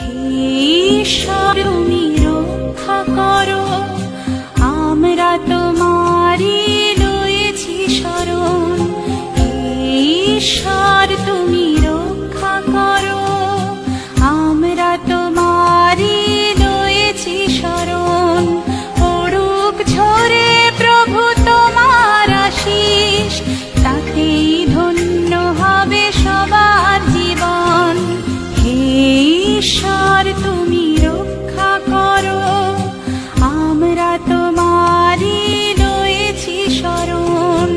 ঈশ্বর তুমি রক্ষা করো, আমরা তোমারি লয়েছি শরণ। ঈশ্বর তুমি রক্ষা করো, আমরা তোমারি লয়েছি শরণ। পড়ুক ঝরে প্রভু তোমার আশিস, তাতেই ধন্য হবে সবার জীবন। হে ঈশ্বর তুমি রক্ষা করো, আমরা তোমারি লয়েছি শরণ।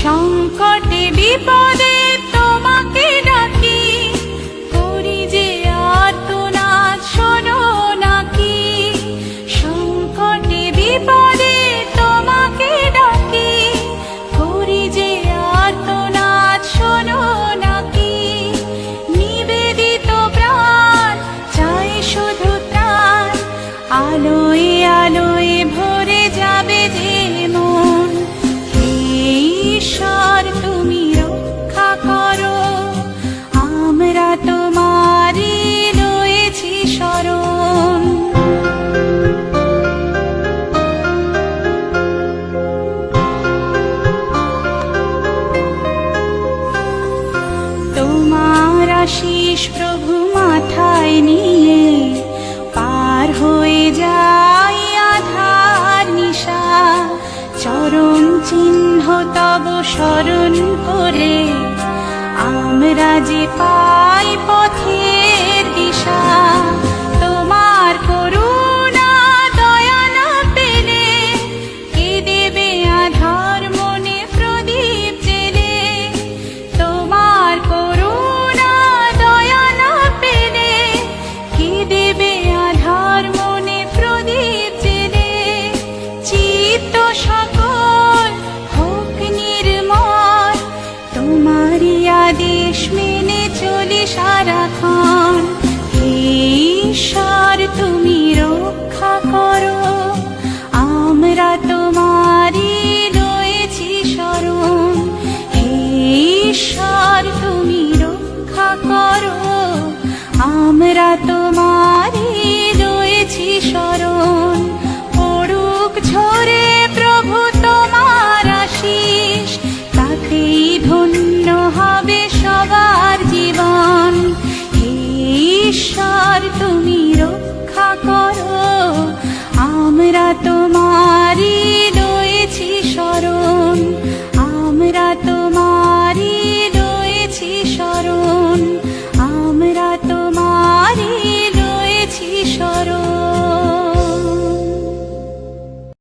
সংকটে বিপদে তোমাকে ডাকি, করি যে আর্তনাদ শোনো নাকি। সংকটে বিপদে তোমাকে ডাকি, করি যে আর্তনাদ শোনো নাকি। নিবেদিত প্রাণ চাই শুধু ত্রাণ, আলোয় আলোয় ভরে যাবে যে মন। ঈশ্বর তুমি রক্ষা করো, আমরা তোমারি লয়েছি শরণ। তোমার আশিস প্রভু মাথায় নিয়ে পার হয়ে যাই আধার নিশা। চরণ চিহ্ন তব স্মরণ করে আমরা যে পাই পথের দিশা। তোমার করুণা দয়া না পেলে কে দেবে আধার মনে প্রদীপ জেলে। তোমার করুণা দয়া না পেলে কে দেবে আধার মনে প্রদীপ জেলে। চিত্ত সকল হোক নির্মল, তোমারি আদেশ মেনে চলি সারাক্ষণ। ঈশ্বর তুমি রক্ষা করো, আমরা তোমারি লয়েছি শরণ। ঈশ্বর তুমি রক্ষা করো, আমরা তোমারি লয়েছি শরণ। পড়ুক ঝরে প্রভু তোমার আশিস, তাতেই ধন্য হবে সবার